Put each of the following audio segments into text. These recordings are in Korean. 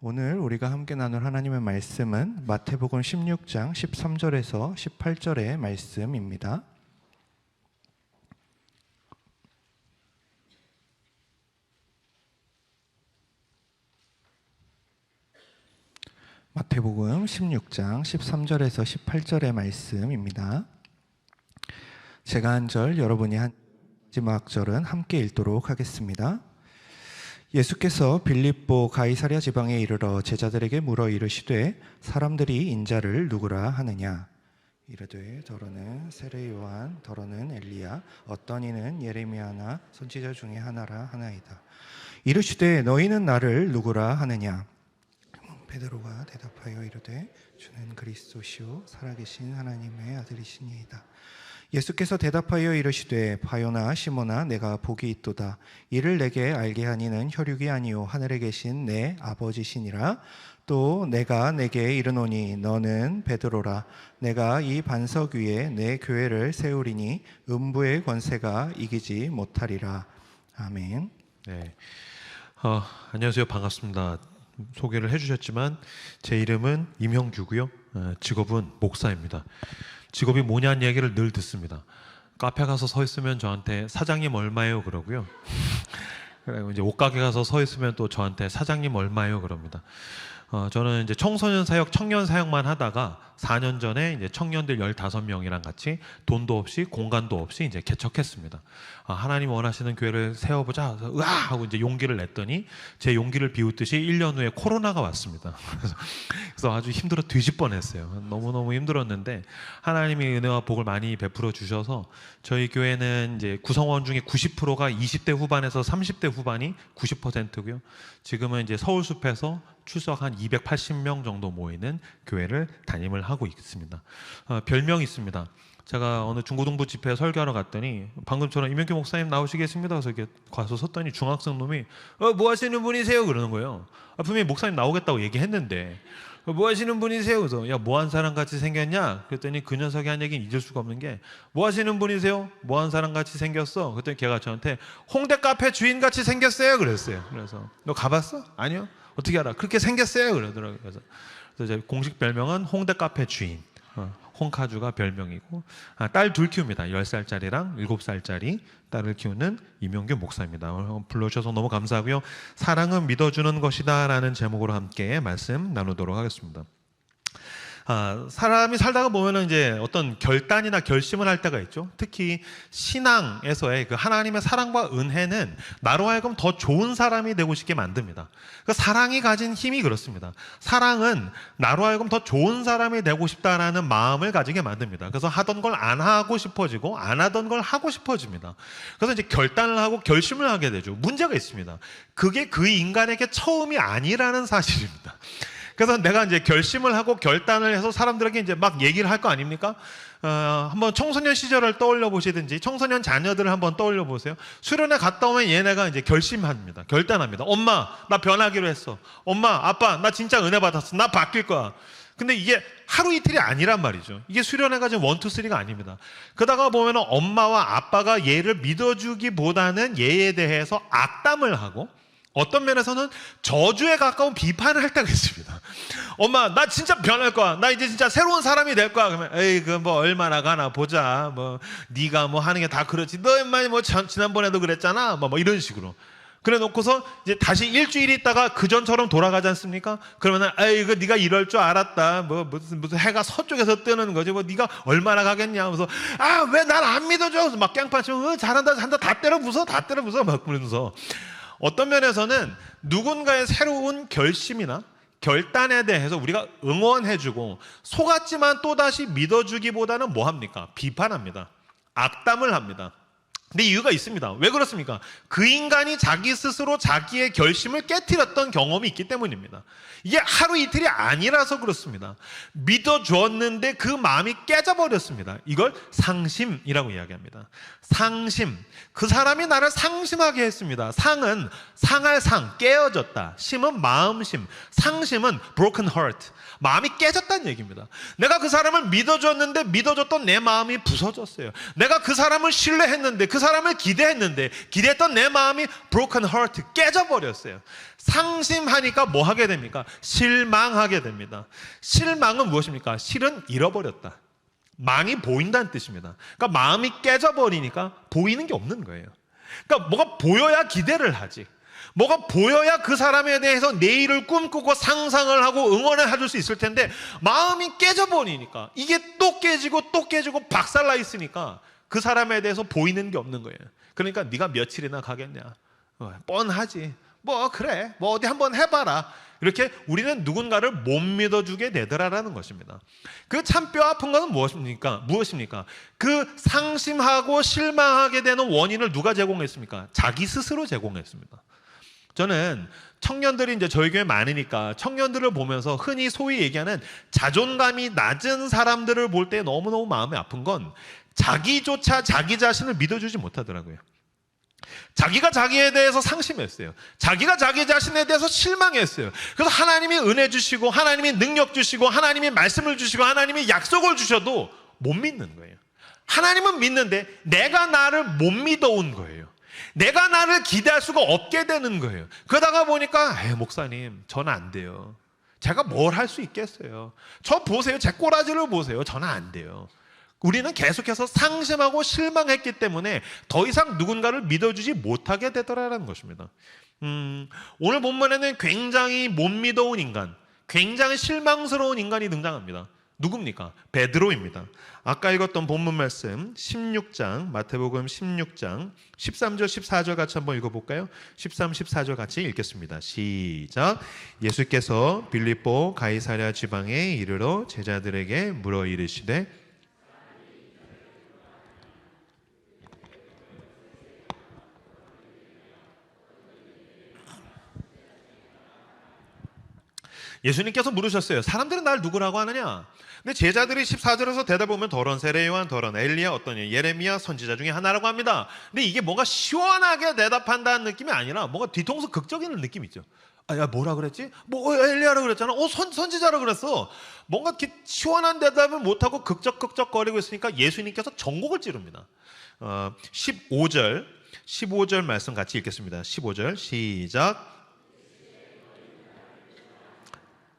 오늘 우리가 함께 나눌 하나님의 말씀은 마태복음 16장 13절에서 18절의 말씀입니다. 마태복음 16장 13절에서 18절의 말씀입니다. 제가 한 절, 여러분이 한 마지막 절은 함께 읽도록 하겠습니다. 예수께서 빌립보 가이사랴 지방에 이르러 제자들에게 물어 이르시되 사람들이 인자를 누구라 하느냐? 이르되 더러는 세례 요한, 더러는 엘리야, 어떤 이는 예레미야나 선지자 중에 하나라 하나이다. 이르시되 너희는 나를 누구라 하느냐? 베드로가 대답하여 이르되 주는 그리스도시요 살아계신 하나님의 아들이시니이다. 예수께서 대답하여 이르시되 바요나 시몬아 내가 복이 있도다. 이를 내게 알게 하니는 혈육이 아니요 하늘에 계신 내 아버지시니라. 또 내가 내게 이르노니 너는 베드로라. 내가 이 반석 위에 내 교회를 세우리니 음부의 권세가 이기지 못하리라. 아멘. 네. 안녕하세요. 반갑습니다. 소개를 해주셨지만 제 이름은 임형규고요. 직업은 목사입니다. 직업이 뭐냐는 얘기를 늘 듣습니다. 카페 가서 서 있으면 저한테 사장님 얼마예요 그러고요. 그리고 이제 옷가게 가서 서 있으면 또 저한테 사장님 얼마예요 그럽니다. 저는 이제 청소년 사역, 청년 사역만 하다가 4년 전에 이제 청년들 15명이랑 같이 돈도 없이 공간도 없이 이제 개척했습니다. 하나님 원하시는 교회를 세워보자. 으아! 하고 이제 용기를 냈더니 제 용기를 비웃듯이 1년 후에 코로나가 왔습니다. 그래서 아주 힘들어 뒤집 뻔했어요. 너무너무 힘들었는데 하나님이 은혜와 복을 많이 베풀어 주셔서 저희 교회는 이제 구성원 중에 90%가 20대 후반에서 30대 후반이 90%고요. 지금은 이제 서울숲에서 출석 한 280명 정도 모이는 교회를 담임을 하고 있습니다. 별명이 있습니다. 제가 어느 중고등부 집회에 설교하러 갔더니 방금처럼 임현규 목사님 나오시겠습니다. 그래서 이렇게 가서 섰더니 중학생 놈이 뭐 하시는 분이세요? 그러는 거예요. 분명히 목사님 나오겠다고 얘기했는데 뭐 하시는 분이세요? 그래서 야, 뭐 한 사람 같이 생겼냐? 그랬더니 그 녀석이 한 얘기는 잊을 수가 없는 게 뭐 하시는 분이세요? 뭐 한 사람 같이 생겼어? 그랬더니 걔가 저한테 홍대 카페 주인 같이 생겼어요. 그랬어요. 그래서 너 가봤어? 아니요. 어떻게 알아? 그렇게 생겼어요. 그러더라고요. 그래서 제 공식 별명은 홍대 카페 주인. 홍카주가 별명이고 딸 둘 키웁니다. 10살짜리랑 7살짜리 딸을 키우는 임용규 목사입니다. 불러주셔서 너무 감사하고요. 사랑은 믿어주는 것이다 라는 제목으로 함께 말씀 나누도록 하겠습니다. 사람이 살다가 보면은 이제 어떤 결단이나 결심을 할 때가 있죠. 특히 신앙에서의 그 하나님의 사랑과 은혜는 나로 하여금 더 좋은 사람이 되고 싶게 만듭니다. 그 사랑이 가진 힘이 그렇습니다. 사랑은 나로 하여금 더 좋은 사람이 되고 싶다라는 마음을 가지게 만듭니다. 그래서 하던 걸 안 하고 싶어지고 안 하던 걸 하고 싶어집니다. 그래서 이제 결단을 하고 결심을 하게 되죠. 문제가 있습니다. 그게 그 인간에게 처음이 아니라는 사실입니다. 그래서 내가 이제 결심을 하고 결단을 해서 사람들에게 이제 막 얘기를 할 거 아닙니까? 한번 청소년 시절을 떠올려 보시든지 청소년 자녀들을 한번 떠올려 보세요. 수련회 갔다 오면 얘네가 이제 결심합니다. 결단합니다. 엄마, 나 변하기로 했어. 엄마, 아빠, 나 진짜 은혜 받았어. 나 바뀔 거야. 근데 이게 하루 이틀이 아니란 말이죠. 이게 수련회가 지금 1, 2, 3가 아닙니다. 그러다가 보면 엄마와 아빠가 얘를 믿어주기보다는 얘에 대해서 악담을 하고 어떤 면에서는 저주에 가까운 비판을 할 때가 있습니다. 엄마, 나 진짜 변할 거야. 나 이제 진짜 새로운 사람이 될 거야. 그러면 에이, 그 뭐 얼마나 가나 보자. 뭐 네가 뭐 하는 게 다 그렇지. 너 인마 뭐 지난번에도 그랬잖아. 뭐 이런 식으로. 그래 놓고서 이제 다시 일주일 있다가 그 전처럼 돌아가지 않습니까? 그러면은 에이, 그 네가 이럴 줄 알았다. 뭐 무슨 해가 서쪽에서 뜨는 거지. 뭐 네가 얼마나 가겠냐. 그래서 왜 날 안 믿어줘? 그래서 막 깽판 치면 잘한다, 다 때려 부숴, 막 그러면서. 어떤 면에서는 누군가의 새로운 결심이나 결단에 대해서 우리가 응원해주고 속았지만 또다시 믿어주기보다는 뭐 합니까? 비판합니다. 악담을 합니다. 근데 이유가 있습니다. 왜 그렇습니까? 그 인간이 자기 스스로 자기의 결심을 깨트렸던 경험이 있기 때문입니다. 이게 하루 이틀이 아니라서 그렇습니다. 믿어주었는데 그 마음이 깨져버렸습니다. 이걸 상심이라고 이야기합니다. 상심. 그 사람이 나를 상심하게 했습니다. 상은 상할 상, 깨어졌다. 심은 마음심. 상심은 broken heart. 마음이 깨졌다는 얘기입니다. 내가 그 사람을 믿어줬는데 믿어줬던 내 마음이 부서졌어요. 내가 그 사람을 신뢰했는데 그 사람을 기대했는데 기대했던 내 마음이 broken heart, 깨져버렸어요. 상심하니까 뭐 하게 됩니까? 실망하게 됩니다. 실망은 무엇입니까? 실은 잃어버렸다. 망이 보인다는 뜻입니다. 그러니까 마음이 깨져버리니까 보이는 게 없는 거예요. 그러니까 뭐가 보여야 기대를 하지. 뭐가 보여야 그 사람에 대해서 내일을 꿈꾸고 상상을 하고 응원을 해줄 수 있을 텐데 마음이 깨져버리니까 이게 또 깨지고 또 깨지고 박살나 있으니까 그 사람에 대해서 보이는 게 없는 거예요. 그러니까 네가 며칠이나 가겠냐. 뻔하지. 뭐 그래. 뭐 어디 한번 해봐라. 이렇게 우리는 누군가를 못 믿어주게 되더라라는 것입니다. 그 참 뼈 아픈 것은 무엇입니까? 그 상심하고 실망하게 되는 원인을 누가 제공했습니까? 자기 스스로 제공했습니다. 저는 청년들이 이제 저희 교회 많으니까 청년들을 보면서 흔히 소위 얘기하는 자존감이 낮은 사람들을 볼 때 너무너무 마음이 아픈 건 자기조차 자기 자신을 믿어주지 못하더라고요. 자기가 자기에 대해서 상심했어요. 자기가 자기 자신에 대해서 실망했어요. 그래서 하나님이 은혜 주시고 하나님이 능력 주시고 하나님이 말씀을 주시고 하나님이 약속을 주셔도 못 믿는 거예요. 하나님은 믿는데 내가 나를 못 믿어온 거예요. 내가 나를 기대할 수가 없게 되는 거예요. 그러다가 보니까 목사님 저는 안 돼요. 제가 뭘 할 수 있겠어요. 저 보세요. 제 꼬라지를 보세요. 저는 안 돼요. 우리는 계속해서 상심하고 실망했기 때문에 더 이상 누군가를 믿어주지 못하게 되더라라는 것입니다. 오늘 본문에는 굉장히 못 믿어온 인간, 굉장히 실망스러운 인간이 등장합니다. 누굽니까? 베드로입니다. 아까 읽었던 본문 말씀 16장, 마태복음 16장 13절 14절 같이 한번 읽어볼까요? 13, 14절 같이 읽겠습니다. 시작. 예수께서 빌립보 가이사랴 지방에 이르러 제자들에게 물어 이르시되 예수님께서 물으셨어요. 사람들은 날 누구라고 하느냐? 근데 제자들이 14절에서 대답하면 더런 세례 요한, 더런 엘리야, 어떤 예레미야 선지자 중에 하나라고 합니다. 근데 이게 뭔가 시원하게 대답한다는 느낌이 아니라 뭔가 뒤통수 극적이는 느낌이 있죠. 야 뭐라 그랬지? 뭐 엘리야라고 그랬잖아. 선지자라고 그랬어. 뭔가 이렇게 시원한 대답을 못하고 극적거리고 있으니까 예수님께서 전곡을 찌릅니다. 15절 말씀 같이 읽겠습니다. 15절 시작.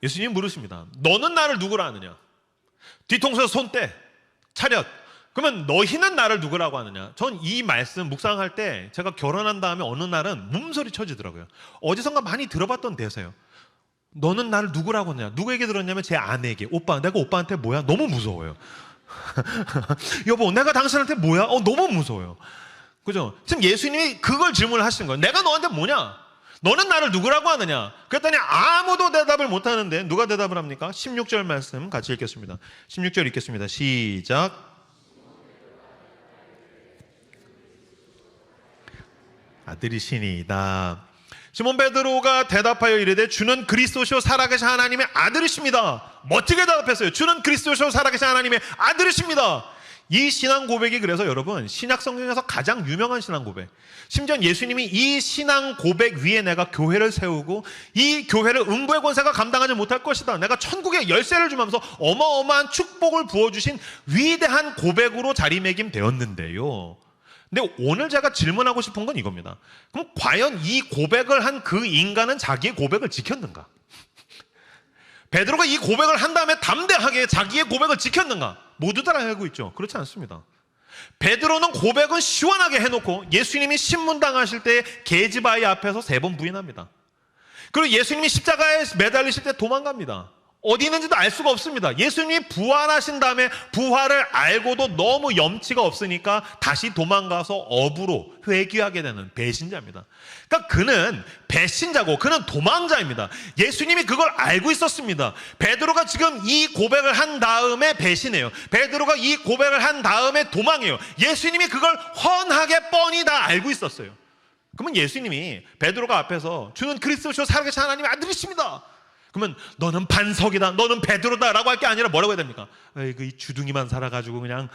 예수님 물으십니다. 너는 나를 누구라 하느냐? 뒤통수에서 손 떼. 차렷. 그러면 너희는 나를 누구라고 하느냐? 전 이 말씀 묵상할 때 제가 결혼한 다음에 어느 날은 몸소리 쳐지더라고요. 어디선가 많이 들어봤던 대사예요. 너는 나를 누구라고 하느냐? 누구에게 들었냐면 제 아내에게. 오빠, 내가 오빠한테 뭐야? 너무 무서워요. 여보, 내가 당신한테 뭐야? 너무 무서워요. 그죠? 지금 예수님이 그걸 질문하시는 거예요. 내가 너한테 뭐냐? 너는 나를 누구라고 하느냐? 그랬더니 아무도 대답을 못하는데 누가 대답을 합니까? 16절 말씀 같이 읽겠습니다. 16절 읽겠습니다. 시작. 아들이시니이다. 시몬 베드로가 대답하여 이르되 주는 그리스도시요 살아계신 하나님의 아들이십니다. 멋지게 대답했어요. 주는 그리스도시요 살아계신 하나님의 아들이십니다. 이 신앙 고백이 그래서 여러분 신약 성경에서 가장 유명한 신앙 고백. 심지어 예수님이 이 신앙 고백 위에 내가 교회를 세우고 이 교회를 음부의 권세가 감당하지 못할 것이다. 내가 천국의 열쇠를 주면서 어마어마한 축복을 부어주신 위대한 고백으로 자리매김되었는데요. 근데 오늘 제가 질문하고 싶은 건 이겁니다. 그럼 과연 이 고백을 한 그 인간은 자기의 고백을 지켰는가? 베드로가 이 고백을 한 다음에 담대하게 자기의 고백을 지켰는가? 모두들 알고 있죠. 그렇지 않습니다. 베드로는 고백은 시원하게 해놓고 예수님이 신문당하실 때 계집아이 앞에서 3번 부인합니다. 그리고 예수님이 십자가에 매달리실 때 도망갑니다. 어디 있는지도 알 수가 없습니다. 예수님이 부활하신 다음에 부활을 알고도 너무 염치가 없으니까 다시 도망가서 업으로 회귀하게 되는 배신자입니다. 그러니까 그는 배신자고 그는 도망자입니다. 예수님이 그걸 알고 있었습니다. 베드로가 지금 이 고백을 한 다음에 배신해요. 베드로가 이 고백을 한 다음에 도망해요. 예수님이 그걸 훤하게 뻔히 다 알고 있었어요. 그러면 예수님이 베드로가 앞에서 주는 그리스도시요 살아계신 하나님의 아들이십니다. 그러면 너는 반석이다, 너는 베드로다 라고 할 게 아니라 뭐라고 해야 됩니까? 이 주둥이만 살아가지고 그냥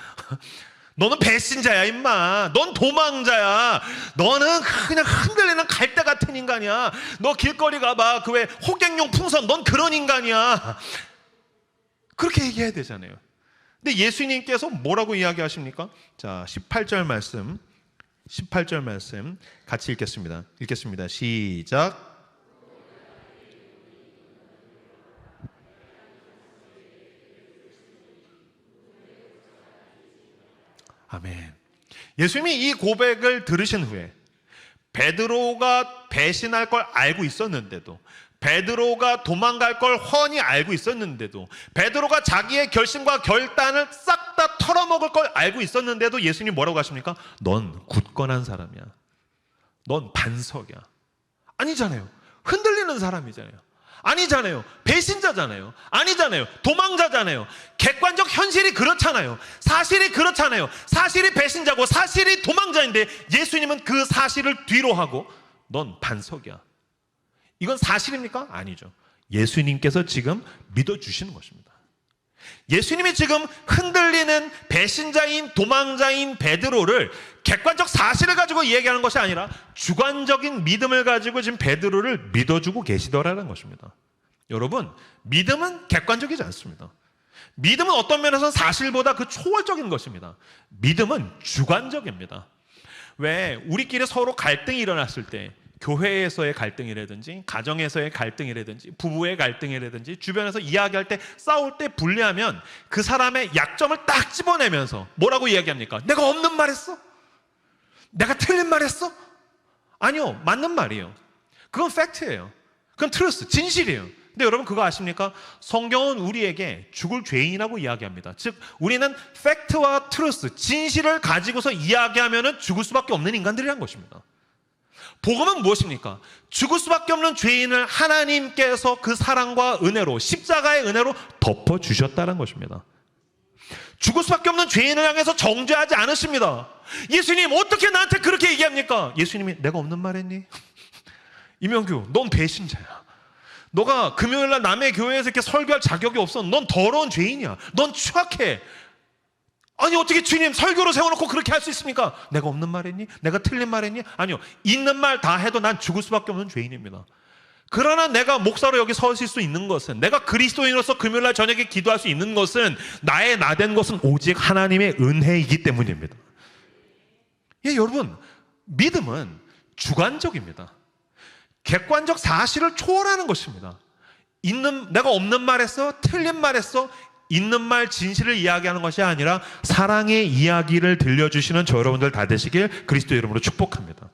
너는 배신자야 임마, 넌 도망자야, 너는 그냥 흔들리는 갈대 같은 인간이야, 너 길거리 가봐 그 왜 호갱용 풍선 넌 그런 인간이야, 그렇게 얘기해야 되잖아요. 근데 예수님께서 뭐라고 이야기하십니까? 자 18절 말씀 18절 말씀 같이 읽겠습니다. 읽겠습니다. 시작. 아멘. 예수님이 이 고백을 들으신 후에 베드로가 배신할 걸 알고 있었는데도, 베드로가 도망갈 걸 훤히 알고 있었는데도, 베드로가 자기의 결심과 결단을 싹 다 털어먹을 걸 알고 있었는데도 예수님이 뭐라고 하십니까? 넌 굳건한 사람이야. 넌 반석이야. 아니잖아요. 흔들리는 사람이잖아요. 아니잖아요. 배신자잖아요. 아니잖아요. 도망자잖아요. 객관적 현실이 그렇잖아요. 사실이 그렇잖아요. 사실이 배신자고 사실이 도망자인데 예수님은 그 사실을 뒤로 하고 넌 반석이야. 이건 사실입니까? 아니죠. 예수님께서 지금 믿어주시는 것입니다. 예수님이 지금 흔들리는 배신자인 도망자인 베드로를 객관적 사실을 가지고 얘기하는 것이 아니라 주관적인 믿음을 가지고 지금 베드로를 믿어주고 계시더라는 것입니다. 여러분, 믿음은 객관적이지 않습니다. 믿음은 어떤 면에서는 사실보다 그 초월적인 것입니다. 믿음은 주관적입니다. 왜 우리끼리 서로 갈등이 일어났을 때, 교회에서의 갈등이라든지 가정에서의 갈등이라든지 부부의 갈등이라든지 주변에서 이야기할 때, 싸울 때 분리하면 그 사람의 약점을 딱 집어내면서 뭐라고 이야기합니까? 내가 없는 말 했어? 내가 틀린 말 했어? 아니요, 맞는 말이에요. 그건 팩트예요. 그건 트루스, 진실이에요. 근데 여러분 그거 아십니까? 성경은 우리에게 죽을 죄인이라고 이야기합니다. 즉 우리는 팩트와 트루스, 진실을 가지고서 이야기하면 죽을 수밖에 없는 인간들이란 것입니다. 복음은 무엇입니까? 죽을 수밖에 없는 죄인을 하나님께서 그 사랑과 은혜로, 십자가의 은혜로 덮어주셨다는 것입니다. 죽을 수밖에 없는 죄인을 향해서 정죄하지 않으십니다. 예수님 어떻게 나한테 그렇게 얘기합니까? 예수님이 내가 없는 말 했니? 이명규 넌 배신자야. 너가 금요일날 남의 교회에서 이렇게 설교할 자격이 없어. 넌 더러운 죄인이야. 넌 추악해. 아니 어떻게 주님 설교로 세워놓고 그렇게 할 수 있습니까? 내가 없는 말 했니? 내가 틀린 말 했니? 아니요, 있는 말 다 해도 난 죽을 수밖에 없는 죄인입니다. 그러나 내가 목사로 여기 서실 수 있는 것은, 내가 그리스도인으로서 금요일날 저녁에 기도할 수 있는 것은, 나의 나된 것은 오직 하나님의 은혜이기 때문입니다. 예, 여러분, 믿음은 주관적입니다. 객관적 사실을 초월하는 것입니다. 내가 없는 말 했어? 틀린 말 했어? 있는 말 진실을 이야기하는 것이 아니라 사랑의 이야기를 들려주시는 저 여러분들 다 되시길 그리스도 이름으로 축복합니다.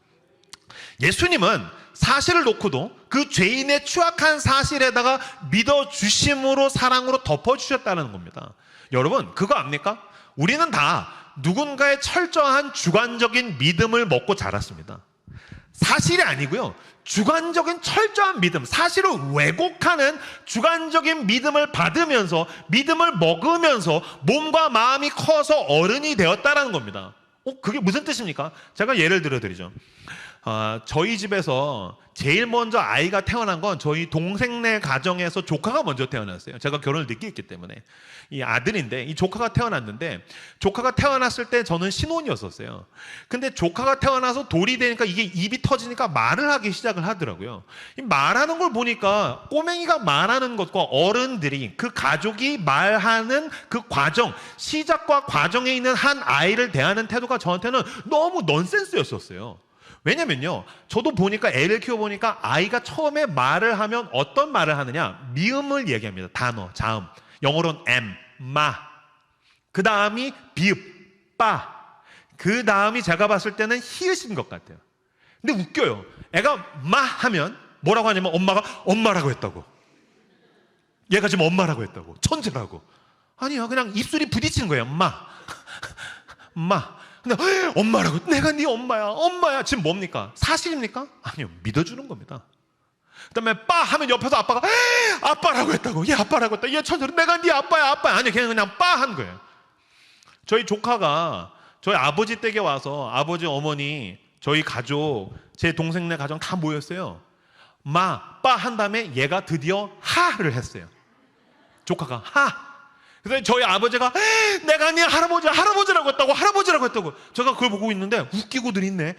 예수님은 사실을 놓고도 그 죄인의 추악한 사실에다가 믿어주심으로, 사랑으로 덮어주셨다는 겁니다. 여러분 그거 압니까? 우리는 다 누군가의 철저한 주관적인 믿음을 먹고 자랐습니다. 사실이 아니고요, 주관적인 철저한 믿음, 사실을 왜곡하는 주관적인 믿음을 받으면서, 믿음을 먹으면서 몸과 마음이 커서 어른이 되었다는 겁니다. 그게 무슨 뜻입니까? 제가 예를 들어드리죠. 저희 집에서 제일 먼저 아이가 태어난 건 저희 동생네 가정에서 조카가 먼저 태어났어요. 제가 결혼을 늦게 했기 때문에. 이 아들인데 이 조카가 태어났는데, 조카가 태어났을 때 저는 신혼이었었어요. 근데 조카가 태어나서 돌이 되니까 이게 입이 터지니까 말을 하기 시작을 하더라고요. 이 말하는 걸 보니까 꼬맹이가 말하는 것과 어른들이, 그 가족이 말하는 그 과정, 시작과 과정에 있는 한 아이를 대하는 태도가 저한테는 너무 넌센스였었어요. 왜냐면요, 저도 보니까, 애를 키워보니까 아이가 처음에 말을 하면 어떤 말을 하느냐, 미음을 얘기합니다. 단어, 자음. 영어로는 am, ma. 그 다음이 비읍, 빠. 그 다음이 제가 봤을 때는 히읗인 것 같아요. 근데 웃겨요. 애가 마 하면 뭐라고 하냐면 엄마가 엄마라고 했다고. 얘가 지금 엄마라고 했다고. 천재라고. 아니요, 그냥 입술이 부딪히는 거예요. 마. 마. 근데 엄마라고, 내가 네 엄마야, 엄마야. 지금 뭡니까? 사실입니까? 아니요, 믿어주는 겁니다. 그 다음에 빠 하면 옆에서 아빠가 아빠라고 했다고. 얘 아빠라고 했다. 얘 천사로 내가 네 아빠야, 아빠야. 아니요, 그냥 빠 한 거예요. 저희 조카가 저희 아버지 댁에 와서, 아버지, 어머니, 저희 가족, 제 동생네 가정 다 모였어요. 마, 빠 한 다음에 얘가 드디어 하를 했어요. 조카가 하. 그래서 저희 아버지가 내가 네 할아버지라고 했다고, 할아버지라고 했다고. 제가 그걸 보고 있는데 웃기고들 있네.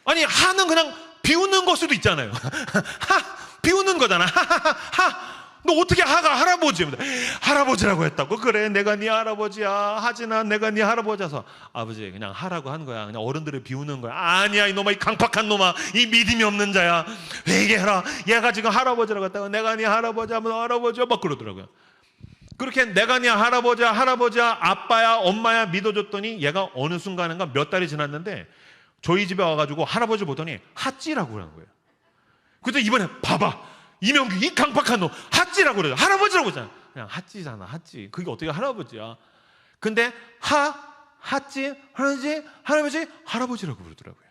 아니 하는 그냥 비웃는 걸 수도 있잖아요. 하, 비웃는 거잖아. 하하하. 너 어떻게 하가 할아버지입니다. 할아버지라고 했다고? 그래, 내가 네 할아버지야. 하지나 내가 네 할아버지라서. 아버지, 그냥 하라고 한 거야. 그냥 어른들을 비우는 거야. 아니야, 이놈아, 이 강팍한 놈아, 이 믿음이 없는 자야. 회개해라. 얘가 지금 할아버지라고 했다고. 내가 네 할아버지 하면 할아버지야 막 그러더라고요. 그렇게 내가 네 할아버지야, 할아버지야, 아빠야, 엄마야 믿어줬더니 얘가 어느 순간인가 몇 달이 지났는데 저희 집에 와가지고 할아버지 보더니 핫찌라고 그러는 거예요. 그래서 이번에 봐봐, 이명규 이 강팍한 놈 핫찌라고 그래요. 할아버지라고 그러잖아. 그냥 핫찌잖아, 핫찌. 그게 어떻게 할아버지야. 근데 핫찌, 할아버지라고 그러더라고요.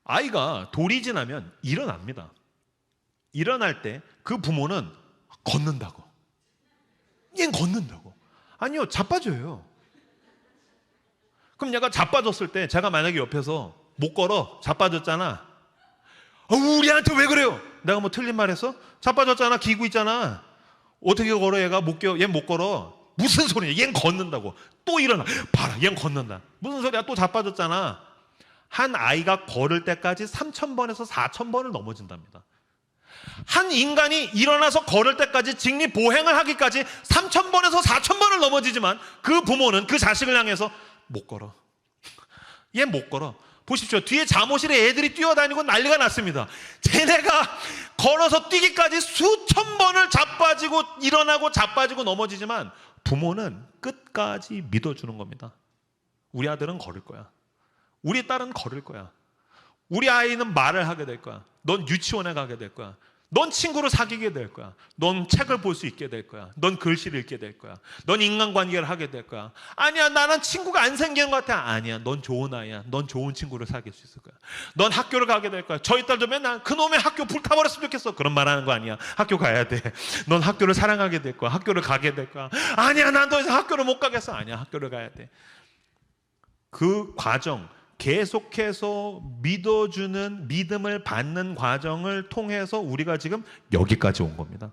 아이가 돌이 지나면 일어납니다. 일어날 때 그 부모는 걷는다고. 얘는 걷는다고. 아니요, 자빠져요. 그럼 얘가 자빠졌을 때 제가 만약에 옆에서 못 걸어, 자빠졌잖아. 우리한테 왜 그래요? 내가 뭐 틀린 말 했어? 자빠졌잖아, 기고 있잖아. 어떻게 걸어? 얘가 얘 못 걸어. 무슨 소리야? 얘는 걷는다고. 또 일어나. 봐라, 얘는 걷는다. 무슨 소리야? 또 자빠졌잖아. 한 아이가 걸을 때까지 3,000번에서 4,000번을 넘어진답니다. 한 인간이 일어나서 걸을 때까지 직립보행을 하기까지 3,000번에서 4,000번을 넘어지지만 그 부모는 그 자식을 향해서 못 걸어. 얘 못 걸어. 보십시오. 뒤에 잠옷실에 애들이 뛰어다니고 난리가 났습니다. 쟤네가 걸어서 뛰기까지 수천 번을 자빠지고 일어나고 자빠지고 넘어지지만 부모는 끝까지 믿어주는 겁니다. 우리 아들은 걸을 거야. 우리 딸은 걸을 거야. 우리 아이는 말을 하게 될 거야. 넌 유치원에 가게 될 거야. 넌 친구를 사귀게 될 거야. 넌 책을 볼 수 있게 될 거야. 넌 글씨를 읽게 될 거야. 넌 인간관계를 하게 될 거야. 아니야, 나는 친구가 안 생기는 것 같아. 아니야, 넌 좋은 아이야. 넌 좋은 친구를 사귈 수 있을 거야. 넌 학교를 가게 될 거야. 저희 딸도 맨날 그놈의 학교 불타버렸으면 좋겠어. 그런 말 하는 거 아니야. 학교 가야 돼. 넌 학교를 사랑하게 될 거야. 학교를 가게 될 거야. 아니야, 난 더 이상 학교를 못 가겠어. 아니야, 학교를 가야 돼. 그 과정, 계속해서 믿어주는, 믿음을 받는 과정을 통해서 우리가 지금 여기까지 온 겁니다.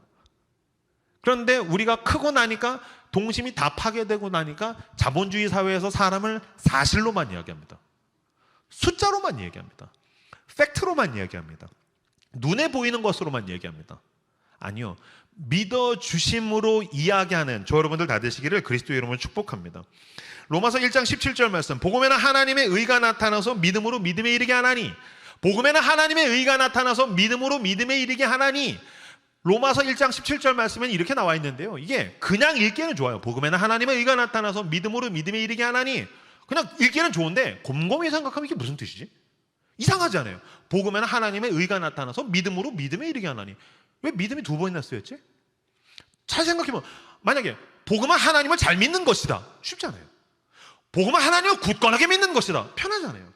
그런데 우리가 크고 나니까, 동심이 다 파괴되고 나니까 자본주의 사회에서 사람을 사실로만 이야기합니다. 숫자로만 이야기합니다. 팩트로만 이야기합니다. 눈에 보이는 것으로만 이야기합니다. 아니요, 믿어주심으로 이야기하는 저 여러분들 다 되시기를 그리스도의 이름으로 축복합니다. 로마서 1장 17절 말씀, 복음에는 하나님의 의가 나타나서 믿음으로 믿음에 이르게 하나니, 복음에는 하나님의 의가 나타나서 믿음으로 믿음에 이르게 하나니. 로마서 1장 17절 말씀엔 이렇게 나와 있는데요, 이게 그냥 읽기에는 좋아요. 복음에는 하나님의 의가 나타나서 믿음으로 믿음에 이르게 하나니. 그냥 읽기에는 좋은데 곰곰이 생각하면 이게 무슨 뜻이지? 이상하잖아요. 복음에는 하나님의 의가 나타나서 믿음으로 믿음에 이르게 하나니. 왜 믿음이 두 번이나 쓰였지? 잘 생각해보면, 만약에 복음은 하나님을 잘 믿는 것이다, 쉽잖아요. 복음은 하나님을 굳건하게 믿는 것이다, 편하잖아요.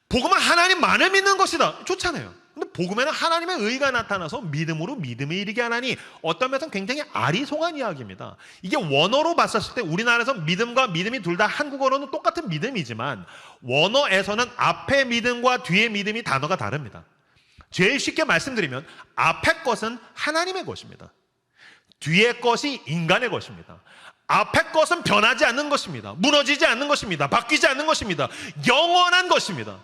복음은 하나님만을 믿는 것이다, 좋잖아요. 근데 복음에는 하나님의 의가 나타나서 믿음으로 믿음에 이르게 하나니, 어떤 면에서는 굉장히 아리송한 이야기입니다. 이게 원어로 봤었을 때 우리나라에서 믿음과 믿음이 둘 다 한국어로는 똑같은 믿음이지만 원어에서는 앞에 믿음과 뒤에 믿음이 단어가 다릅니다. 제일 쉽게 말씀드리면 앞에 것은 하나님의 것입니다. 뒤에 것이 인간의 것입니다. 앞에 것은 변하지 않는 것입니다. 무너지지 않는 것입니다. 바뀌지 않는 것입니다. 영원한 것입니다.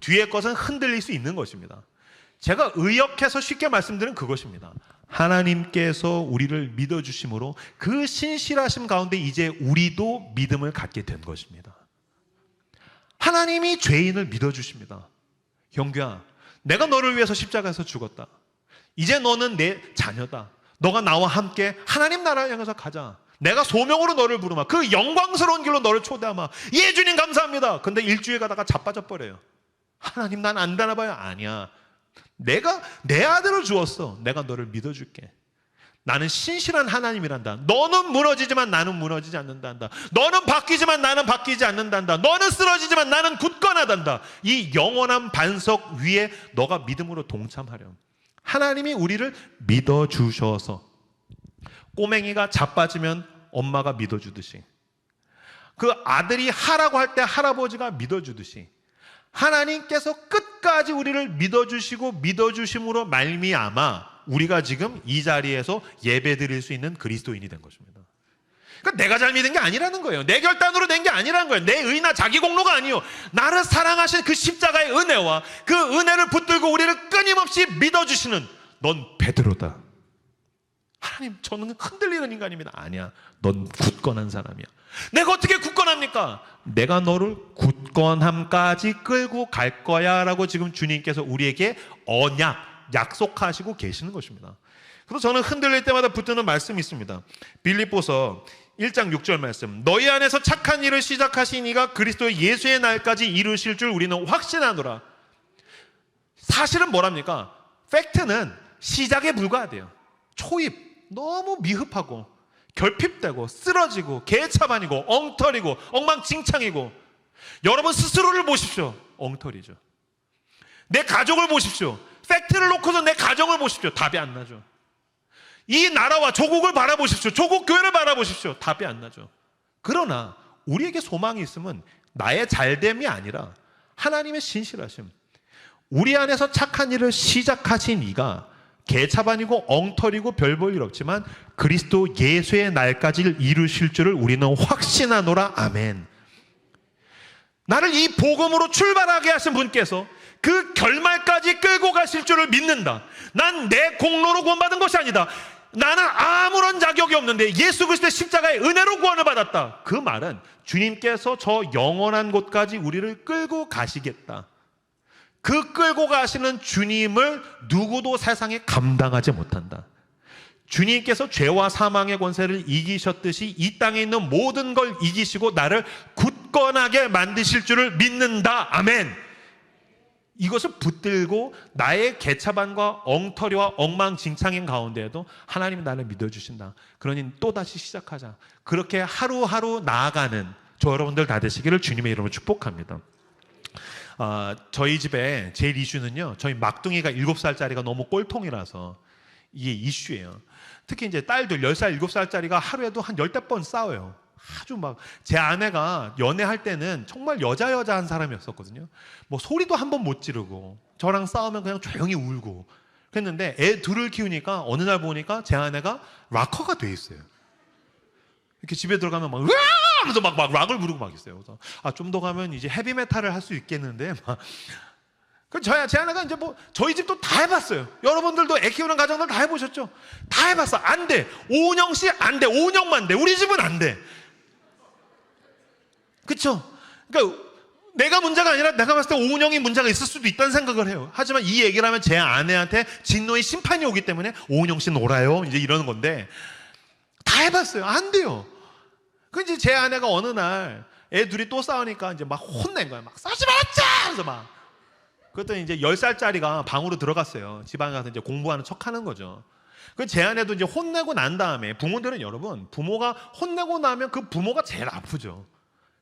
뒤에 것은 흔들릴 수 있는 것입니다. 제가 의역해서 쉽게 말씀드린 그것입니다. 하나님께서 우리를 믿어주심으로 그 신실하심 가운데 이제 우리도 믿음을 갖게 된 것입니다. 하나님이 죄인을 믿어주십니다. 영규야, 내가 너를 위해서 십자가에서 죽었다. 이제 너는 내 자녀다. 너가 나와 함께 하나님 나라를 향해서 가자. 내가 소명으로 너를 부르마. 그 영광스러운 길로 너를 초대하마. 예, 주님 감사합니다. 근데 일주일 가다가 자빠져 버려요. 하나님, 난 안 되나 봐요. 아니야, 내가 내 아들을 주었어. 내가 너를 믿어줄게. 나는 신실한 하나님이란다. 너는 무너지지만 나는 무너지지 않는단다. 너는 바뀌지만 나는 바뀌지 않는단다. 너는 쓰러지지만 나는 굳건하단다. 이 영원한 반석 위에 너가 믿음으로 동참하렴. 하나님이 우리를 믿어주셔서, 꼬맹이가 자빠지면 엄마가 믿어주듯이, 그 아들이 하라고 할 때 할아버지가 믿어주듯이, 하나님께서 끝까지 우리를 믿어주시고 믿어주심으로 말미암아 우리가 지금 이 자리에서 예배드릴 수 있는 그리스도인이 된 것입니다. 그러니까 내가 잘 믿은 게 아니라는 거예요. 내 결단으로 된 게 아니라는 거예요. 내 의나 자기 공로가 아니요, 나를 사랑하신 그 십자가의 은혜와 그 은혜를 붙들고 우리를 끊임없이 믿어주시는, 넌 베드로다. 하나님, 저는 흔들리는 인간입니다. 아니야, 넌 굳건한 사람이야. 내가 어떻게 굳건합니까? 내가 너를 굳건함까지 끌고 갈 거야 라고 지금 주님께서 우리에게 약속하시고 계시는 것입니다. 그래서 저는 흔들릴 때마다 붙드는 말씀이 있습니다. 빌립보서 1장 6절 말씀, 너희 안에서 착한 일을 시작하신 이가 그리스도 예수의 날까지 이루실 줄 우리는 확신하노라. 사실은 뭐랍니까? 팩트는 시작에 불과하대요. 초입, 너무 미흡하고 결핍되고 쓰러지고 개차반이고 엉터리고 엉망진창이고, 여러분 스스로를 보십시오. 엉터리죠. 내 가족을 보십시오. 팩트를 놓고서 내 가정을 보십시오. 답이 안 나죠. 이 나라와 조국을 바라보십시오. 조국 교회를 바라보십시오. 답이 안 나죠. 그러나 우리에게 소망이 있으면 나의 잘됨이 아니라 하나님의 신실하심, 우리 안에서 착한 일을 시작하신 이가 개차반이고 엉터리고 별 볼 일 없지만 그리스도 예수의 날까지 이루실 줄을 우리는 확신하노라. 아멘. 나를 이 복음으로 출발하게 하신 분께서 그 결말까지 끌고 가실 줄을 믿는다. 난 내 공로로 구원받은 것이 아니다. 나는 아무런 자격이 없는데 예수 그리스도의 십자가의 은혜로 구원을 받았다. 그 말은 주님께서 저 영원한 곳까지 우리를 끌고 가시겠다. 그 끌고 가시는 주님을 누구도 세상에 감당하지 못한다. 주님께서 죄와 사망의 권세를 이기셨듯이 이 땅에 있는 모든 걸 이기시고 나를 굳건하게 만드실 줄을 믿는다. 아멘. 이것을 붙들고 나의 개차반과 엉터리와 엉망진창인 가운데에도 하나님이 나를 믿어주신다. 그러니 또다시 시작하자. 그렇게 하루하루 나아가는 저 여러분들 다 되시기를 주님의 이름으로 축복합니다. 저희 집에 제일 이슈는요, 저희 막둥이가 7살짜리가 너무 꼴통이라서 이게 이슈예요. 특히 이제 딸들 10살, 7살짜리가 하루에도 한 10번 싸워요. 아주 막, 제 아내가 연애할 때는 정말 여자 한 사람이었었거든요. 뭐 소리도 한 번 못 지르고 저랑 싸우면 그냥 조용히 울고 그랬는데, 애 둘을 키우니까 어느 날 보니까 제 아내가 락커가 돼 있어요. 이렇게 집에 들어가면 막 으아! 하면서 막 락을 부르고 막 있어요. 그래서 좀 더 가면 이제 헤비메탈을 할 수 있겠는데 막. 제 아내가 이제 뭐 저희 집도 다 해봤어요. 여러분들도 애 키우는 가정들 다 해보셨죠? 다 해봤어. 안 돼. 오은영 씨 안 돼. 오은영만 돼. 우리 집은 안 돼. 그쵸? 그러니까 내가 문제가 아니라 내가 봤을 때 오은영이 문제가 있을 수도 있다는 생각을 해요. 하지만 이 얘기를 하면 제 아내한테 진노의 심판이 오기 때문에 오은영 씨 놀아요. 이제 이러는 건데, 다 해봤어요. 안 돼요. 그 이제 제 아내가 어느 날 애 둘이 또 싸우니까 이제 막 혼낸 거야. 막 싸우지 말았자! 그래서 막. 그랬더니 이제 10살짜리가 방으로 들어갔어요. 집안에 가서 이제 공부하는 척 하는 거죠. 그 제 아내도 이제 혼내고 난 다음에, 부모들은 여러분, 부모가 혼내고 나면 그 부모가 제일 아프죠.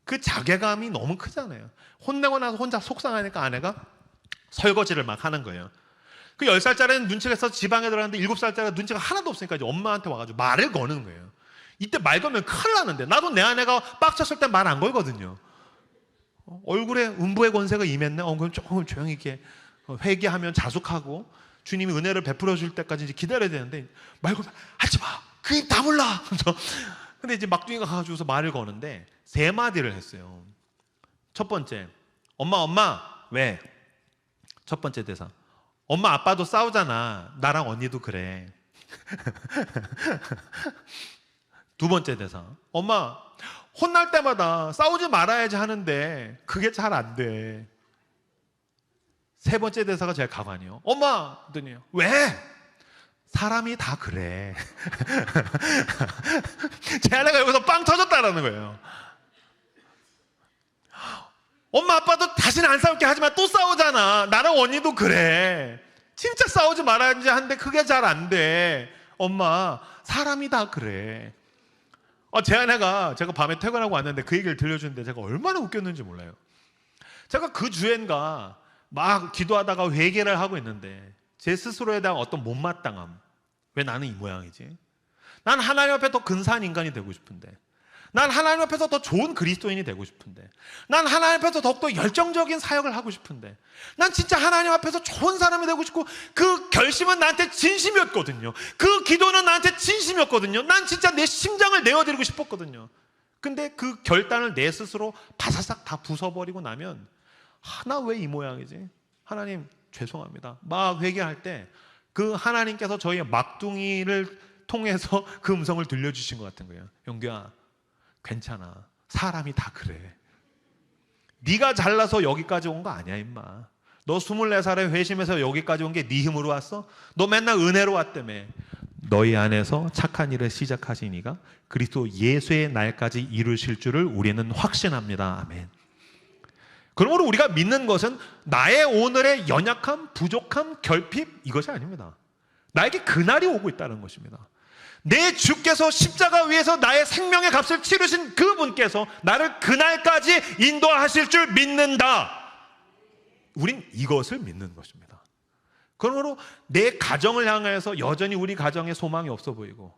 그 자괴감이 너무 크잖아요. 혼내고 나서 혼자 속상하니까 아내가 설거지를 막 하는 거예요. 그 10살짜리는 눈치가 있어서 지방에 들어갔는데 7살짜리가 눈치가 하나도 없으니까 이제 엄마한테 와가지고 말을 거는 거예요. 이때 말 걸면 큰일 나는데, 나도 내 아내가 빡쳤을 때 말 안 걸거든요. 얼굴에 음부의 권세가 임했네. 그럼 조금 조용히 이렇게 회개하면 자숙하고 주님이 은혜를 베풀어 줄 때까지 이제 기다려야 되는데, 말 걸면 하지 마. 그 입 다물라. 근데 이제 막둥이가 가가지고서 말을 거는데 3마디를 했어요. 첫 번째, 엄마 왜? 첫 번째 대사, 엄마 아빠도 싸우잖아. 나랑 언니도 그래. 두 번째 대사, 엄마 혼날 때마다 싸우지 말아야지 하는데 그게 잘 안 돼. 세 번째 대사가 제일 가관이에요. 엄마! 그랬더니 왜? 사람이 다 그래. 제 아내가 여기서 빵 터졌다라는 거예요. 엄마 아빠도 다시는 안 싸울게 하지만 또 싸우잖아. 나랑 언니도 그래. 진짜 싸우지 말아야지 하는데 그게 잘 안 돼. 엄마, 사람이 다 그래. 제 아내가, 제가 밤에 퇴근하고 왔는데 그 얘기를 들려주는데 제가 얼마나 웃겼는지 몰라요. 제가 그 주엔가 막 기도하다가 회개를 하고 있는데 제 스스로에 대한 어떤 못마땅함, 왜 나는 이 모양이지? 난 하나님 앞에 더 근사한 인간이 되고 싶은데, 난 하나님 앞에서 더 좋은 그리스도인이 되고 싶은데, 난 하나님 앞에서 더욱더 열정적인 사역을 하고 싶은데, 난 진짜 하나님 앞에서 좋은 사람이 되고 싶고, 그 결심은 나한테 진심이었거든요. 그 기도는 나한테 진심이었거든요. 난 진짜 내 심장을 내어드리고 싶었거든요. 근데 그 결단을 내 스스로 바사삭 다 부숴버리고 나면, 나 왜 이 모양이지? 하나님 죄송합니다. 막 회개할 때 그 하나님께서 저희의 막둥이를 통해서 그 음성을 들려주신 것 같은 거예요. 영규야, 괜찮아. 사람이 다 그래. 네가 잘나서 여기까지 온 거 아니야, 임마. 너 24살에 회심해서 여기까지 온 게 네 힘으로 왔어? 너 맨날 은혜로 왔다며. 너희 안에서 착한 일을 시작하신 이가 그리스도 예수의 날까지 이루실 줄을 우리는 확신합니다. 아멘. 그러므로 우리가 믿는 것은 나의 오늘의 연약함, 부족함, 결핍 이것이 아닙니다. 나에게 그날이 오고 있다는 것입니다. 내 주께서 십자가 위에서 나의 생명의 값을 치르신 그분께서 나를 그날까지 인도하실 줄 믿는다. 우린 이것을 믿는 것입니다. 그러므로 내 가정을 향해서 여전히 우리 가정에 소망이 없어 보이고,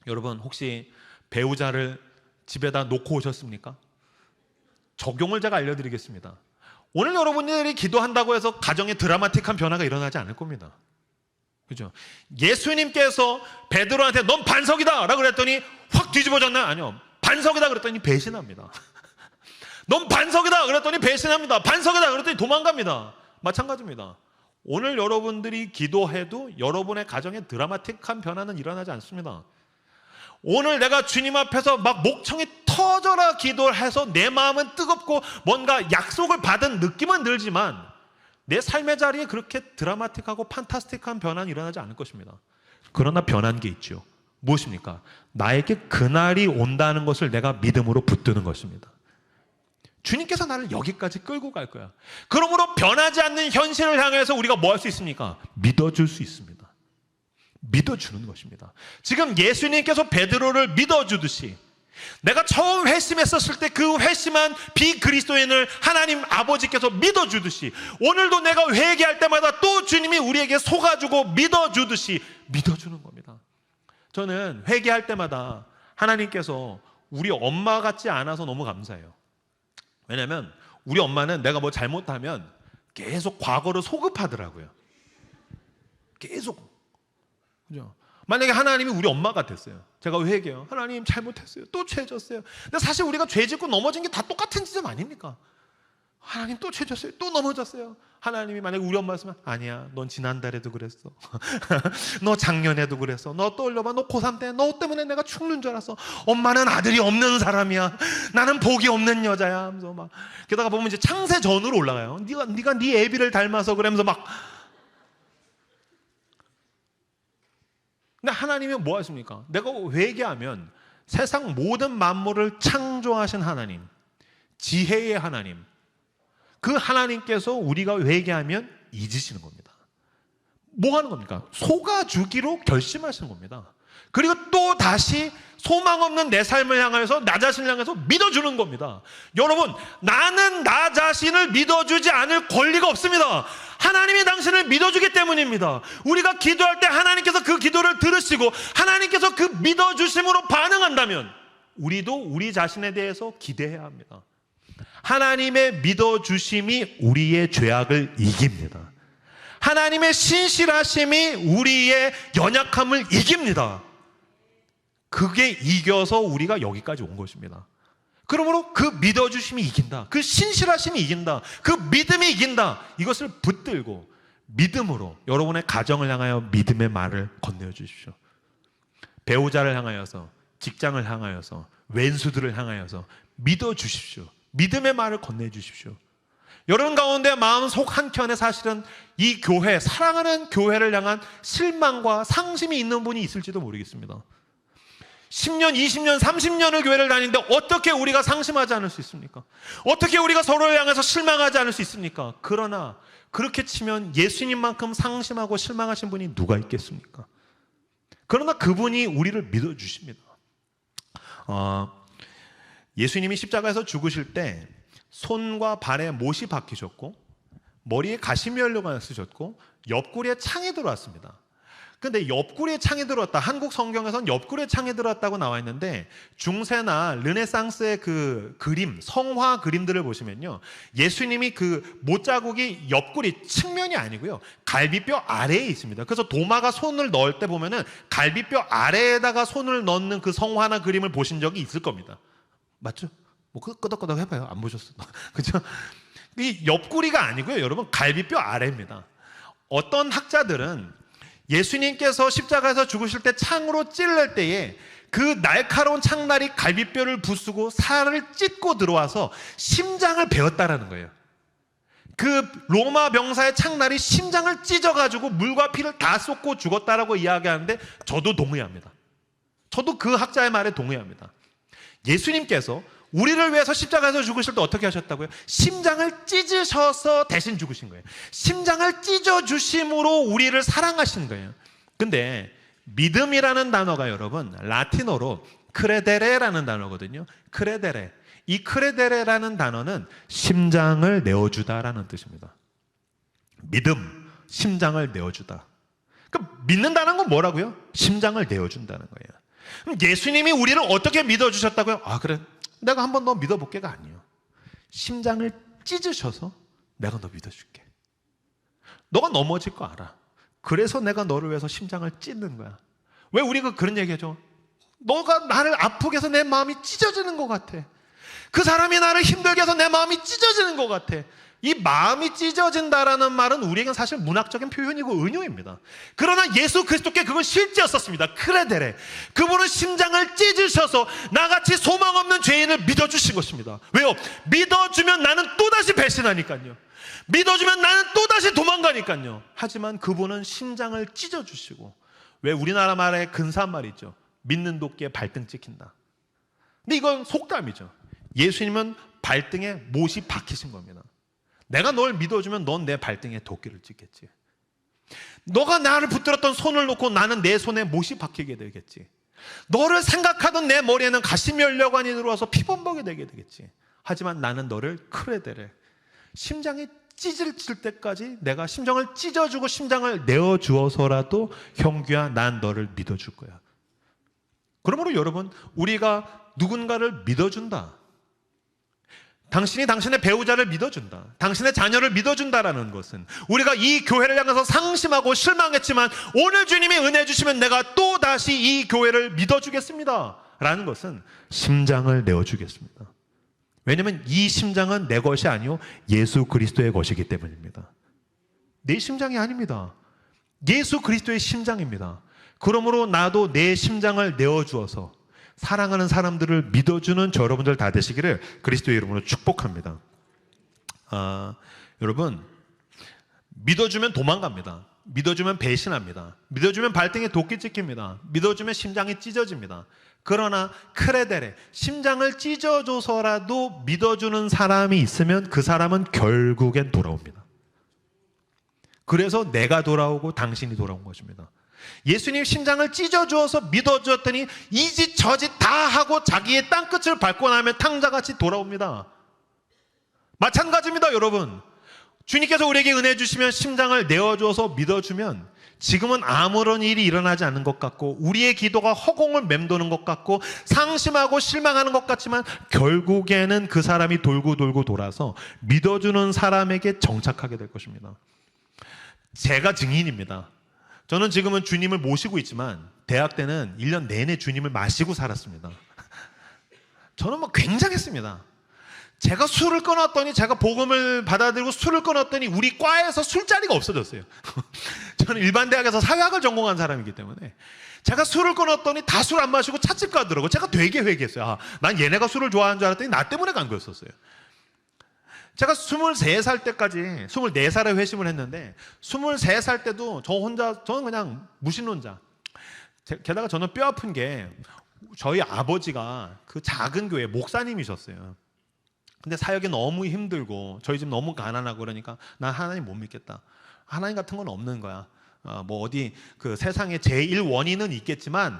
여러분 혹시 배우자를 집에다 놓고 오셨습니까? 적용을 제가 알려드리겠습니다. 오늘 여러분들이 기도한다고 해서 가정에 드라마틱한 변화가 일어나지 않을 겁니다. 그죠? 예수님께서 베드로한테 넌 반석이다 라고 그랬더니 확 뒤집어졌나요? 아니요. 반석이다 그랬더니 배신합니다. 넌 반석이다 그랬더니 배신합니다. 반석이다 그랬더니 도망갑니다. 마찬가지입니다. 오늘 여러분들이 기도해도 여러분의 가정에 드라마틱한 변화는 일어나지 않습니다. 오늘 내가 주님 앞에서 막 목청이 터져라 기도를 해서 내 마음은 뜨겁고 뭔가 약속을 받은 느낌은 들지만 내 삶의 자리에 그렇게 드라마틱하고 판타스틱한 변화는 일어나지 않을 것입니다. 그러나 변한 게 있죠. 무엇입니까? 나에게 그날이 온다는 것을 내가 믿음으로 붙드는 것입니다. 주님께서 나를 여기까지 끌고 갈 거야. 그러므로 변하지 않는 현실을 향해서 우리가 뭐 할 수 있습니까? 믿어줄 수 있습니다. 믿어주는 것입니다. 지금 예수님께서 베드로를 믿어주듯이 내가 처음 회심했었을 때 그 회심한 비그리스도인을 하나님 아버지께서 믿어주듯이 오늘도 내가 회개할 때마다 또 주님이 우리에게 속아주고 믿어주듯이 믿어주는 겁니다. 저는 회개할 때마다 하나님께서 우리 엄마 같지 않아서 너무 감사해요. 왜냐하면 우리 엄마는 내가 뭐 잘못하면 계속 과거를 소급하더라고요. 계속. 그죠? 만약에 하나님이 우리 엄마 같았어요. 제가 회개해요. 하나님 잘못했어요. 또 죄 졌어요. 근데 사실 우리가 죄 짓고 넘어진 게 다 똑같은 지점 아닙니까? 하나님 또 죄 졌어요. 또 넘어졌어요. 하나님이 만약에 우리 엄마였으면 아니야. 넌 지난달에도 그랬어. 너 작년에도 그랬어. 너 떠올려봐. 너 고3 때 너 때문에 내가 죽는 줄 알았어. 엄마는 아들이 없는 사람이야. 나는 복이 없는 여자야. 하면서 막 게다가 보면 이제 창세 전으로 올라가요. 네가 네 애비를 닮아서 그러면서 막. 근데 하나님이 뭐 하십니까? 내가 회개하면 세상 모든 만물을 창조하신 하나님, 지혜의 하나님, 그 하나님께서 우리가 회개하면 잊으시는 겁니다. 뭐 하는 겁니까? 속아주기로 결심하시는 겁니다. 그리고 또 다시 소망 없는 내 삶을 향해서 나 자신을 향해서 믿어주는 겁니다. 여러분, 나는 나 자신을 믿어주지 않을 권리가 없습니다. 하나님이 당신을 믿어주기 때문입니다. 우리가 기도할 때 하나님께서 그 기도를 들으시고 하나님께서 그 믿어주심으로 반응한다면 우리도 우리 자신에 대해서 기대해야 합니다. 하나님의 믿어주심이 우리의 죄악을 이깁니다. 하나님의 신실하심이 우리의 연약함을 이깁니다. 그게 이겨서 우리가 여기까지 온 것입니다. 그러므로 그 믿어주심이 이긴다. 그 신실하심이 이긴다. 그 믿음이 이긴다. 이것을 붙들고 믿음으로 여러분의 가정을 향하여 믿음의 말을 건네어 주십시오. 배우자를 향하여서, 직장을 향하여서, 왼수들을 향하여서 믿어주십시오. 믿음의 말을 건네어 주십시오. 여러분 가운데 마음속 한켠에 사실은 이 교회, 사랑하는 교회를 향한 실망과 상심이 있는 분이 있을지도 모르겠습니다. 10년, 20년, 30년을 교회를 다니는데 어떻게 우리가 상심하지 않을 수 있습니까? 어떻게 우리가 서로를 향해서 실망하지 않을 수 있습니까? 그러나 그렇게 치면 예수님만큼 상심하고 실망하신 분이 누가 있겠습니까? 그러나 그분이 우리를 믿어주십니다. 예수님이 십자가에서 죽으실 때 손과 발에 못이 박히셨고 머리에 가시면류관을 쓰셨고 옆구리에 창이 들어왔습니다. 근데 옆구리에 창이 들어왔다. 한국 성경에서는 옆구리에 창이 들어왔다고 나와 있는데 중세나 르네상스의 그 그림, 성화 그림들을 보시면요. 예수님이 그 못자국이 옆구리 측면이 아니고요. 갈비뼈 아래에 있습니다. 그래서 도마가 손을 넣을 때 보면은 갈비뼈 아래에다가 손을 넣는 그 성화나 그림을 보신 적이 있을 겁니다. 맞죠? 뭐 끄덕끄덕 해봐요. 안 보셨어. 그죠? 이 옆구리가 아니고요. 여러분 갈비뼈 아래입니다. 어떤 학자들은 예수님께서 십자가에서 죽으실 때 창으로 찔릴 때에 그 날카로운 창날이 갈비뼈를 부수고 살을 찢고 들어와서 심장을 베었다라는 거예요. 그 로마 병사의 창날이 심장을 찢어가지고 물과 피를 다 쏟고 죽었다라고 이야기하는데 저도 동의합니다. 저도 그 학자의 말에 동의합니다. 예수님께서 우리를 위해서 십자가에서 죽으실 때 어떻게 하셨다고요? 심장을 찢으셔서 대신 죽으신 거예요. 심장을 찢어주심으로 우리를 사랑하신 거예요. 근데 믿음이라는 단어가 여러분 라틴어로 크레데레라는 단어거든요. 크레데레. 이 크레데레라는 단어는 심장을 내어주다라는 뜻입니다. 믿음, 심장을 내어주다. 그럼 믿는다는 건 뭐라고요? 심장을 내어준다는 거예요. 그럼 예수님이 우리를 어떻게 믿어주셨다고요? 아 그래, 내가 한번 너 믿어볼게가 아니에요. 심장을 찢으셔서 내가 너 믿어줄게. 너가 넘어질 거 알아. 그래서 내가 너를 위해서 심장을 찢는 거야. 왜 우리가 그런 얘기하죠? 너가 나를 아프게 해서 내 마음이 찢어지는 것 같아. 그 사람이 나를 힘들게 해서 내 마음이 찢어지는 것 같아. 이 마음이 찢어진다라는 말은 우리에겐 사실 문학적인 표현이고 은유입니다. 그러나 예수 그리스도께 그건 실제였었습니다. 크레데레. 그분은 심장을 찢으셔서 나같이 소망 없는 죄인을 믿어주신 것입니다. 왜요? 믿어주면 나는 또다시 배신하니까요. 믿어주면 나는 또다시 도망가니까요. 하지만 그분은 심장을 찢어주시고, 왜 우리나라 말에 근사한 말이 있죠. 믿는 도끼에 발등 찍힌다. 근데 이건 속담이죠. 예수님은 발등에 못이 박히신 겁니다. 내가 널 믿어주면 넌 내 발등에 도끼를 찍겠지. 너가 나를 붙들었던 손을 놓고 나는 내 손에 못이 박히게 되겠지. 너를 생각하던 내 머리에는 가시면류관이 들어와서 피범벅이 되게 되겠지. 하지만 나는 너를 크레데레, 심장이 찢을 때까지 내가 심장을 찢어주고 심장을 내어주어서라도 형규야 난 너를 믿어줄 거야. 그러므로 여러분, 우리가 누군가를 믿어준다, 당신이 당신의 배우자를 믿어준다, 당신의 자녀를 믿어준다라는 것은 우리가 이 교회를 향해서 상심하고 실망했지만 오늘 주님이 은혜 주시면 내가 또다시 이 교회를 믿어주겠습니다 라는 것은 심장을 내어주겠습니다. 왜냐하면 이 심장은 내 것이 아니요 예수 그리스도의 것이기 때문입니다. 내 심장이 아닙니다. 예수 그리스도의 심장입니다. 그러므로 나도 내 심장을 내어주어서 사랑하는 사람들을 믿어주는 저 여러분들 다 되시기를 그리스도의 이름으로 축복합니다. 여러분, 믿어주면 도망갑니다. 믿어주면 배신합니다. 믿어주면 발등에 도끼 찍힙니다. 믿어주면 심장이 찢어집니다. 그러나 크레데레, 심장을 찢어줘서라도 믿어주는 사람이 있으면 그 사람은 결국엔 돌아옵니다. 그래서 내가 돌아오고 당신이 돌아온 것입니다. 예수님 심장을 찢어주어서 믿어주었더니 이 짓 저 짓 다 하고 자기의 땅끝을 밟고 나면 탕자같이 돌아옵니다. 마찬가지입니다. 여러분, 주님께서 우리에게 은혜 주시면 심장을 내어주어서 믿어주면 지금은 아무런 일이 일어나지 않는 것 같고 우리의 기도가 허공을 맴도는 것 같고 상심하고 실망하는 것 같지만 결국에는 그 사람이 돌고 돌고 돌아서 믿어주는 사람에게 정착하게 될 것입니다. 제가 증인입니다. 저는 지금은 주님을 모시고 있지만 대학 때는 1년 내내 주님을 마시고 살았습니다. 저는 굉장했습니다. 제가 술을 끊었더니, 제가 복음을 받아들이고 술을 끊었더니 우리 과에서 술자리가 없어졌어요. 저는 일반 대학에서 사회학을 전공한 사람이기 때문에 제가 술을 끊었더니 다 술 안 마시고 찻집 가더라고요. 제가 되게 회개했어요. 난 얘네가 술을 좋아하는 줄 알았더니 나 때문에 간 거였었어요. 제가 23살 때까지 24살에 회심을 했는데 23살 때도 저는 그냥 무신론자. 게다가 저는 뼈 아픈 게 저희 아버지가 그 작은 교회 목사님이셨어요. 근데 사역이 너무 힘들고 저희 집 너무 가난하고 그러니까 난 하나님 못 믿겠다. 하나님 같은 건 없는 거야. 어디 그 세상에 제1 원인은 있겠지만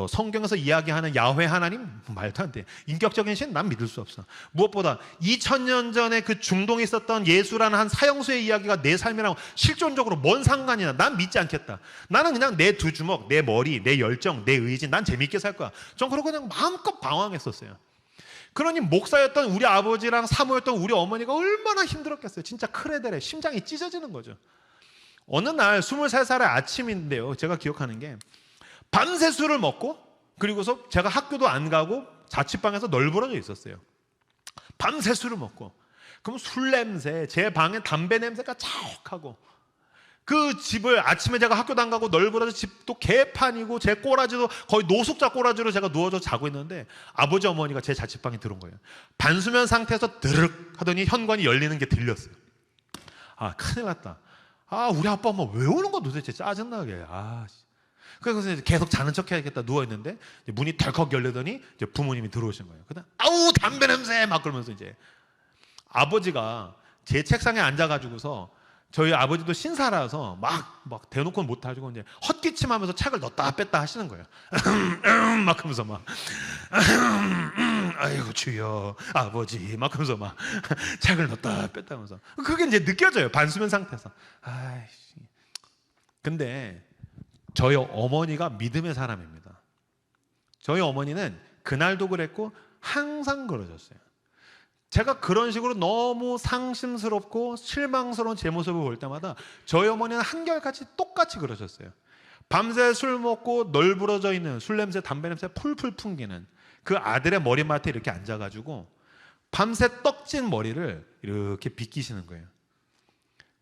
성경에서 이야기하는 야훼 하나님 말도 안 돼. 인격적인 신 난 믿을 수 없어. 무엇보다 2000년 전에 그 중동에 있었던 예수라는 한 사형수의 이야기가 내 삶이랑 실존적으로 뭔 상관이나 난 믿지 않겠다. 나는 그냥 내 두 주먹, 내 머리, 내 열정, 내 의지, 난 재밌게 살 거야. 전 그러고 그냥 마음껏 방황했었어요. 그러니 목사였던 우리 아버지랑 사모였던 우리 어머니가 얼마나 힘들었겠어요. 진짜 크레데레, 심장이 찢어지는 거죠. 어느 날 23살의 아침인데요, 제가 기억하는 게 밤새 술을 먹고 그리고서 제가 학교도 안 가고 자취방에서 널브러져 있었어요. 밤새 술을 먹고 그럼 술 냄새, 제 방에 담배 냄새가 자욱하고 그 집을 아침에 제가 학교도 안 가고 널브러져 집도 개판이고 제 꼬라지도 거의 노숙자 꼬라지로 제가 누워서 자고 있는데 아버지 어머니가 제 자취방에 들어온 거예요. 반수면 상태에서 드륵 하더니 현관이 열리는 게 들렸어요. 아, 큰일 났다. 아, 우리 아빠 엄마 왜 오는 거 도대체 짜증나게. 아, 그래서 이제 계속 자는 척 해야겠다 누워있는데 문이 덜컥 열리더니 이제 부모님이 들어오신 거예요. 그다음 아우 담배 냄새 막 그러면서 이제 아버지가 제 책상에 앉아가지고서 저희 아버지도 신사라서 막 대놓고는 못하시고 이제 헛기침하면서 책을 넣었다 뺐다 하시는 거예요. 막 하면서 막 아이고 주여 아버지 막 하면서 막 책을 넣었다 뺐다 하면서 그게 이제 느껴져요. 반수면 상태에서. 아이씨. 근데 저희 어머니가 믿음의 사람입니다. 저희 어머니는 그날도 그랬고 항상 그러셨어요. 제가 그런 식으로 너무 상심스럽고 실망스러운 제 모습을 볼 때마다 저희 어머니는 한결같이 똑같이 그러셨어요. 밤새 술 먹고 널브러져 있는 술 냄새, 담배 냄새 풀풀 풍기는 그 아들의 머리맡에 이렇게 앉아가지고 밤새 떡진 머리를 이렇게 빗기시는 거예요.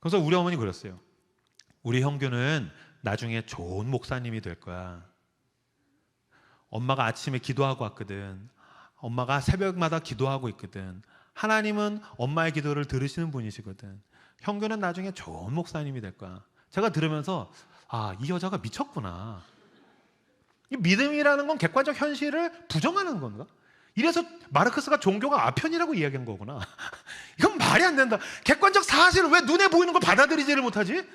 그래서 우리 어머니 그랬어요. 우리 형규는 나중에 좋은 목사님이 될 거야. 엄마가 아침에 기도하고 왔거든. 엄마가 새벽마다 기도하고 있거든. 하나님은 엄마의 기도를 들으시는 분이시거든. 형규는 나중에 좋은 목사님이 될 거야. 제가 들으면서 아, 이 여자가 미쳤구나. 이 믿음이라는 건 객관적 현실을 부정하는 건가? 이래서 마르크스가 종교가 아편이라고 이야기한 거구나. 이건 말이 안 된다. 객관적 사실을 왜 눈에 보이는 걸 받아들이지를 못하지?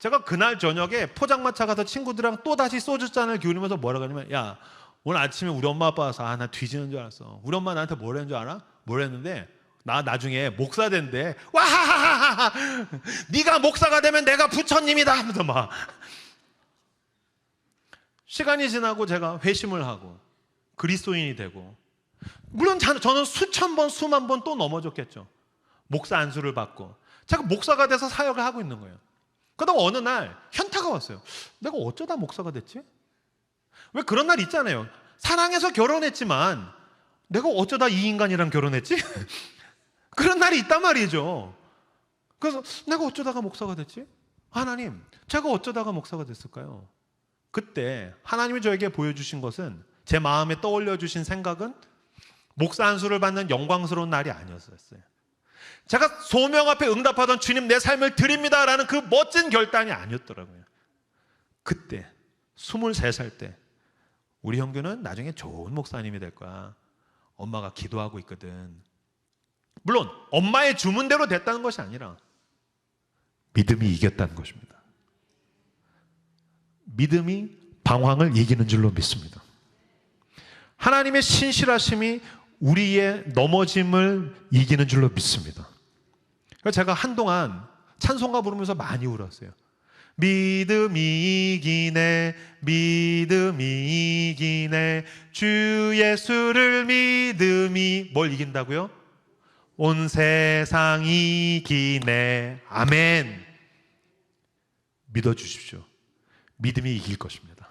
제가 그날 저녁에 포장마차 가서 친구들이랑 또다시 소주잔을 기울이면서 뭐라고 하냐면 야, 오늘 아침에 우리 엄마 아빠 와서 나 뒤지는 줄 알았어. 우리 엄마 나한테 뭐라 했는 줄 알아? 뭐라 했는데 나 나중에 목사 된대. 와하하하하. 네가 목사가 되면 내가 부처님이다 하면서 막. 시간이 지나고 제가 회심을 하고 그리스도인이 되고 물론 저는 수천 번 수만 번 또 넘어졌겠죠. 목사 안수를 받고 제가 목사가 돼서 사역을 하고 있는 거예요. 그러다가 어느 날 현타가 왔어요. 내가 어쩌다 목사가 됐지? 왜 그런 날 있잖아요. 사랑해서 결혼했지만 내가 어쩌다 이 인간이랑 결혼했지? 그런 날이 있단 말이죠. 그래서 내가 어쩌다가 목사가 됐지? 하나님, 제가 어쩌다가 목사가 됐을까요? 그때 하나님이 저에게 보여주신 것은 제 마음에 떠올려 주신 생각은 목사 안수를 받는 영광스러운 날이 아니었어요. 제가 소명 앞에 응답하던 주님 내 삶을 드립니다라는 그 멋진 결단이 아니었더라고요. 그때 23살 때 우리 형규는 나중에 좋은 목사님이 될 거야. 엄마가 기도하고 있거든. 물론 엄마의 주문대로 됐다는 것이 아니라 믿음이 이겼다는 것입니다. 믿음이 방황을 이기는 줄로 믿습니다. 하나님의 신실하심이 우리의 넘어짐을 이기는 줄로 믿습니다. 그래서 제가 한동안 찬송가 부르면서 많이 울었어요. 믿음이 이기네, 믿음이 이기네, 주 예수를 믿음이 뭘 이긴다고요? 온 세상 이기네. 아멘. 믿어주십시오. 믿음이 이길 것입니다.